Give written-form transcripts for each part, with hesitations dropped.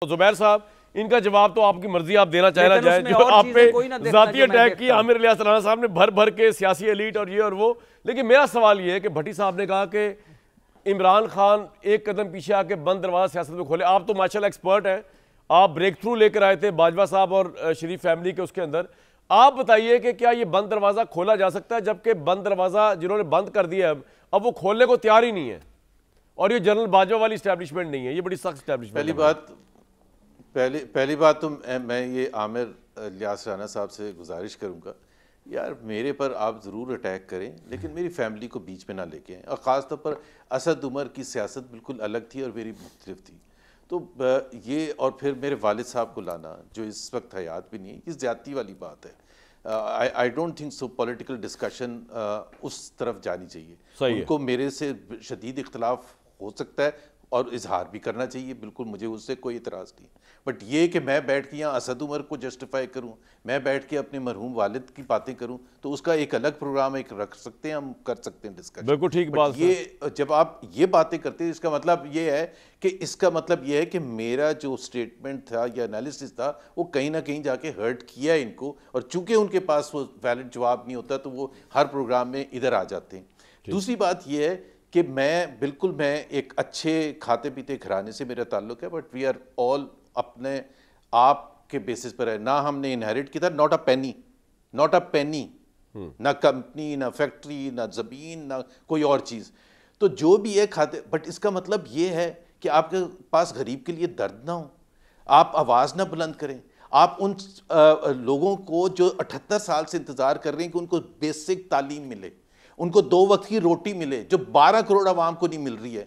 زبیر صاحب ان کا جواب تو آپ کی مرضی آپ دینا چاہنا چاہیں جو آپ پہ ذاتی اٹیک کی عامر الیاس رانا صاحب نے بھر بھر کے سیاسی ایلیٹ اور یہ اور وہ. لیکن میرا سوال یہ ہے کہ بھٹی صاحب نے کہا کہ عمران خان ایک قدم پیچھے آ کے بند دروازہ سیاست میں کھولے. آپ تو ماشاءاللہ ایکسپرٹ ہیں, آپ بریک تھرو لے کر آئے تھے باجوہ صاحب اور شریف فیملی کے اس کے اندر. آپ بتائیے کہ کیا یہ بند دروازہ کھولا جا سکتا ہے جبکہ بند دروازہ جنہوں نے بند کر دیا اب وہ کھولنے کو تیار ہی نہیں ہے, اور یہ جنرل باجوہ والی اسٹیبلشمنٹ نہیں ہے, یہ بڑی سخت اسٹیبلشمنٹ. پہلی بات تو میں یہ عامر الیاس رانا صاحب سے گزارش کروں گا, یار میرے پر آپ ضرور اٹیک کریں لیکن میری فیملی کو بیچ میں نہ لے کے آئیں, اور خاص طور پر اسد عمر کی سیاست بالکل الگ تھی اور میری مختلف تھی. تو یہ اور پھر میرے والد صاحب کو لانا جو اس وقت حیات بھی نہیں ہے, یہ زیادتی والی بات ہے. I don't think so political discussion اس طرف جانی چاہیے. ان کو میرے سے شدید اختلاف ہو سکتا ہے اور اظہار بھی کرنا چاہیے, بالکل مجھے اس سے کوئی اعتراض نہیں, بٹ یہ کہ میں بیٹھ کے یہاں اسد عمر کو جسٹیفائی کروں, میں بیٹھ کے اپنے مرحوم والد کی باتیں کروں, تو اس کا ایک الگ پروگرام ایک رکھ سکتے ہیں, ہم کر سکتے ہیں ڈسکشن. بالکل ٹھیک بات. یہ جب آپ یہ باتیں کرتے ہیں اس کا مطلب یہ ہے کہ یہ ہے کہ میرا جو اسٹیٹمنٹ تھا یا انالیسس تھا وہ کہیں نہ کہیں جا کے ہرٹ کیا ہے ان کو, اور چونکہ ان کے پاس وہ ویلڈ جواب نہیں ہوتا تو وہ ہر پروگرام میں ادھر آ جاتے ہیں. دوسری بات یہ ہے کہ میں ایک اچھے کھاتے پیتے گھرانے سے میرا تعلق ہے, بٹ وی آر آل اپنے آپ کے بیسس پر ہے. نہ ہم نے انہیریٹ کیا تھا, ناٹ اے پینی, نہ کمپنی, نہ فیکٹری, نہ زمین, نہ کوئی اور چیز. تو جو بھی ہے کھاتے, بٹ اس کا مطلب یہ ہے کہ آپ کے پاس غریب کے لیے درد نہ ہو, آپ آواز نہ بلند کریں. آپ ان لوگوں کو جو 78 سال سے انتظار کر رہے ہیں کہ ان کو بیسک تعلیم ملے, ان کو 2 وقت کی روٹی ملے, جو 12 کروڑ عوام کو نہیں مل رہی ہے,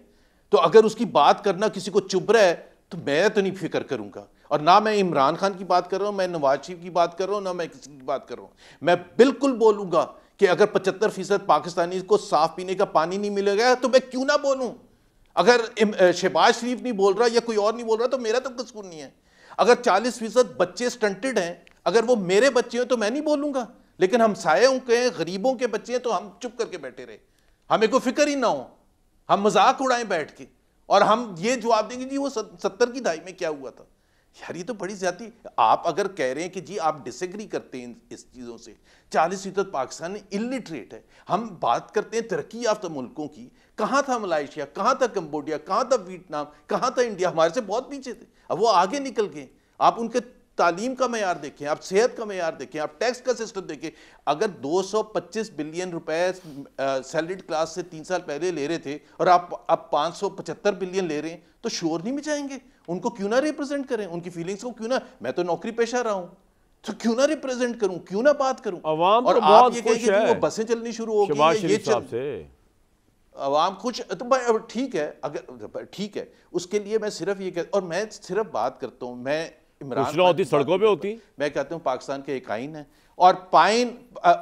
تو اگر اس کی بات کرنا کسی کو چبھ رہا ہے تو میں تو نہیں فکر کروں گا. اور نہ میں عمران خان کی بات کر رہا ہوں, میں نواز شریف کی بات کر رہا ہوں, نہ میں کسی کی بات کر رہا ہوں. میں بالکل بولوں گا کہ اگر 75% پاکستانی کو صاف پینے کا پانی نہیں ملے گا تو میں کیوں نہ بولوں. اگر شہباز شریف نہیں بول رہا یا کوئی اور نہیں بول رہا تو میرا تو قصور نہیں ہے. اگر 40% بچے سٹنٹڈ ہیں, اگر وہ میرے بچے ہیں تو میں نہیں بولوں گا, لیکن ہم سایوں کے غریبوں کے بچے ہیں تو ہم چپ کر کے بیٹھے رہے, ہمیں کوئی فکر ہی نہ ہو, ہم مذاق اڑائیں بیٹھ کے, اور ہم یہ جواب دیں گے جی وہ 70 کی دہائی میں کیا ہوا تھا. یار یہ تو بڑی زیادتی. آپ اگر کہہ رہے ہیں کہ جی آپ ڈس ایگری کرتے ہیں اس چیزوں سے, 40% پاکستان الٹریٹ ہے, ہم بات کرتے ہیں ترقی یافتہ ملکوں کی. کہاں تھا ملائیشیا, کہاں تھا کمبوڈیا, کہاں تھا ویتنام, کہاں تھا انڈیا, ہمارے سے بہت پیچھے تھے, اب وہ آگے نکل گئے. آپ ان کے تعلیم کا معیار دیکھیں, آپ صحت کا معیار دیکھیں, آپ ٹیکس کا سسٹم دیکھیں. اگر 225 بلین روپے سیلریڈ کلاس سے 3 سال پہلے لے رہے تھے اور آپ اب 575 بلین لے رہے ہیں تو شور نہیں مچائیں گے. ان کو کیوں نہ ریپرزینٹ کریں, ان کی فیلنگز کو کیوں نہ, میں تو نوکری پیشہ رہا ہوں تو کیوں نہ ریپرزینٹ کروں, کیوں نہ بات کروں. اور آپ یہ کہیں کہ وہ بسیں چلنی شروع ہو گئی, یہ عوام خوش, تو ٹھیک ہے, اگر ٹھیک ہے اس کے لیے میں صرف یہ اور میں صرف بات کرتا ہوں, میں ہوتی سڑکوں پہ ہوتی, میں کہتا ہوں پاکستان کے ایک آئین ہے اور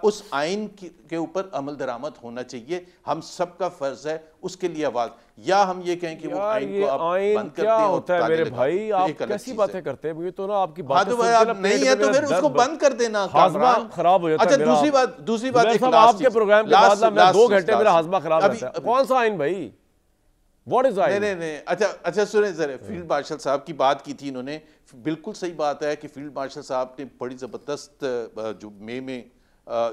اس آئین کے اوپر عمل درآمد ہونا چاہیے. ہم سب کا فرض ہے اس کے لیے آواز, یا ہم یہ کہیں کہ وہ آئین کو آپ بند کرتے ہیں. ہوتا ہے میرے بھائی, آپ کیسی باتیں کرتے ہیں, مجھے تو نا آپ کی بات نہیں ہے تو پھر اس کو بند کر دینا, ہاضمہ خراب ہو جاتا ہے. اچھا دوسری بات آپ کے پروگرام کے بعد میں 2 گھنٹے میرا ہاضمہ خراب ہوتا ہے. کون سا آئین بھائی, نہیں. اچھا سنیں ذرا, فیلڈ مارشل صاحب کی بات کی تھی انہوں نے, بالکل صحیح بات ہے کہ فیلڈ مارشل صاحب نے بڑی زبردست جو مئی میں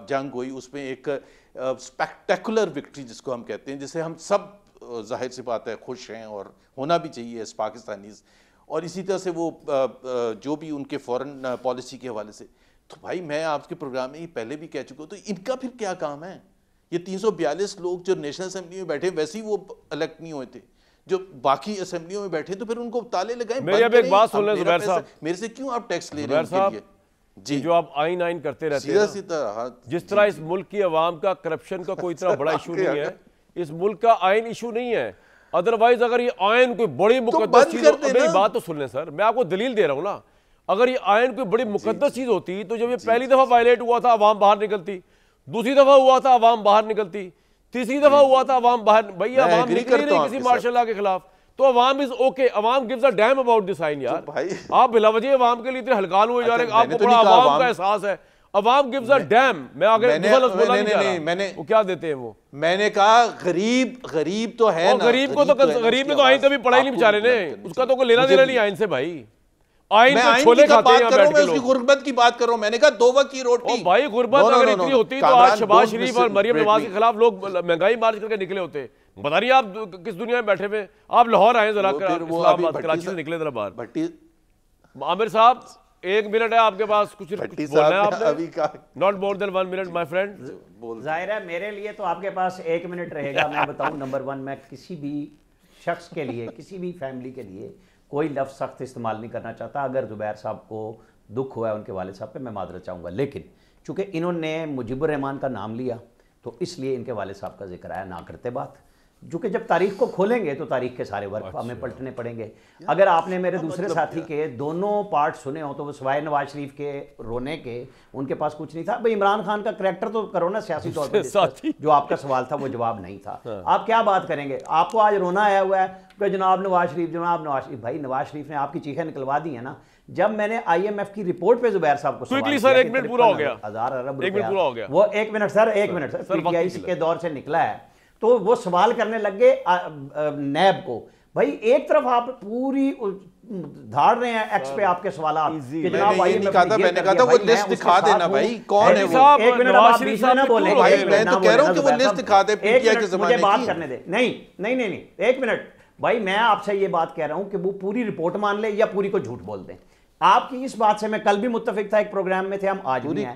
جنگ ہوئی اس میں ایک سپیکٹیکولر وکٹری جس کو ہم کہتے ہیں, جسے ہم سب ظاہر سی بات ہے خوش ہیں اور ہونا بھی چاہیے اس پاکستانیز. اور اسی طرح سے وہ جو بھی ان کے فورن پالیسی کے حوالے سے, تو بھائی میں آپ کے پروگرام میں یہ پہلے بھی کہہ چکا ہوں, تو ان کا پھر کیا کام ہے. یہ 342 لوگ جو نیشنل اسمبلی میں بیٹھے ویسے ہی وہ الیکٹ نہیں ہوئے تھے, جو باقی اسمبلیوں میں بیٹھے تو پھر ان کو تالے لگائیں. میری اب ایک بات سن لیں زبیر صاحب, میرے سے کیوں آپ ٹیکس لے رہے ہیں ان کے لیے. جی جو آپ آئین کرتے رہتے ہیں, جس طرح اس ملک کی عوام کا کرپشن کا کوئی اتنا بڑا ایشو نہیں ہے, اس ملک کا آئین ایشو نہیں ہے. ادروائز اگر یہ آئین کوئی بڑی مقدس چیز, میری بات تو سن لیں سر, میں آپ کو دلیل دے رہا ہوں نا, اگر یہ آئین کوئی بڑی مقدس چیز ہوتی تو جب یہ پہلی دفعہ وائلیٹ ہوا تھا عوام باہر نکلتی, دوسری دفعہ ہوا تھا عوام باہر نکلتی, تیسری دفعہ ہوا تھا عوام باہر. بھئی عوام نکل نہیں کسی مارشل لا کے خلاف, تو عوام از اوکے, عوام gives a damn about this آئین. یار آپ بلا وجہ عوام کے لیے اتنے ہلکان ہوئے جا رہے ہیں, آپ کو بڑا عوام کا احساس ہے. عوام gives a damn. میں آگے دوسرا لفظ بولا نہیں جا رہا, وہ کیا دیتے ہیں وہ, میں نے کہا غریب تو ہے نا, غریب نے تو آئین کبھی پڑھا ہی نہیں بیچارے نے, اس کا تو کوئی لینا دینا نہیں آئین سے. بھائی آئین کے چھولے کھاتے ہیں یہاں بیٹھ کے لوگ. میں اس کی غربت کی بات کر رہا ہوں. میں نے کہا 2 وقت کی روٹی. بھائی غربت اگر اتنی ہوتی تو آج شہباز شریف اور مریم نواز کے خلاف لوگ مہنگائی مارچ کر کے نکلے ہوتے. بتا رہی آپ کس دنیا میں بیٹھے ہوئے. آپ لاہور آئیں ذرا, اسلام آباد کراچی سے نکلے ذرا باہر. عامر صاحب 1 منٹ ہے آپ کے پاس, کچھ بولنا ہے آپ نے؟ Not more than 1 minute my friend. ظاہر ہے میرے لیے تو آپ کے پاس 1 منٹ رہے گا. میں بتاؤں نمبر 1, میں کسی بھی شخص کے لیے, کسی بھی فیملی کے لیے کوئی لفظ سخت استعمال نہیں کرنا چاہتا. اگر زبیر صاحب کو دکھ ہوا ہے ان کے والد صاحب پہ, میں معذرت چاہوں گا. لیکن چونکہ انہوں نے مجیب الرحمان کا نام لیا تو اس لیے ان کے والد صاحب کا ذکر آیا, نہ کرتے بات. چونکہ جب تاریخ کو کھولیں گے تو تاریخ کے سارے ورق ہمیں پلٹنے پڑیں گے. اگر آپ نے میرے دوسرے ساتھی کے دونوں پارٹ سنے ہوں تو وہ سوائے نواز شریف کے رونے کے ان کے پاس کچھ نہیں تھا. بھئی عمران خان کا کریکٹر تو کرو نا سیاسی طور پر, جو آپ کا سوال تھا وہ جواب نہیں تھا. آپ کیا بات کریں گے؟ آپ کو آج رونا آیا ہوا ہے کہ جناب نواز شریف, جناب نواز شریف. بھائی نواز شریف نے آپ کی چیخیں نکلوا دی ہیں نا. جب میں نے IMF کی رپورٹ پہ زبیر صاحب کو سوال سر 1 منٹ پورا ہو گیا, 1000 ارب روپیہ, وہ 1 minute sir, 1 minute sir, PTI کے دور سے نکلا ہے تو وہ سوال کرنے لگ گئے نیب کو. بھائی ایک طرف آپ پوری دھاڑ رہے ہیں ایکس پہ آپ کے سوالات کہ جناب میں نے کہا تھا وہ لسٹ دکھا دینا بھائی کون ہے وہ. 1 منٹ آپ بیچ میں نہ بولیں گے. میں تو کہہ رہا ہوں کہ وہ لسٹ دکھا دے PTI کے زمانے کی. مجھے بات کرنے دیں. نہیں 1 منٹ بھائی, میں آپ سے یہ بات کہہ رہا ہوں کہ وہ پوری رپورٹ مان لے یا پوری کو جھوٹ بول دیں. آپ کی اس بات سے میں کل بھی متفق تھا, ایک پروگرام میں تھے ہم, آج بھی ہیں.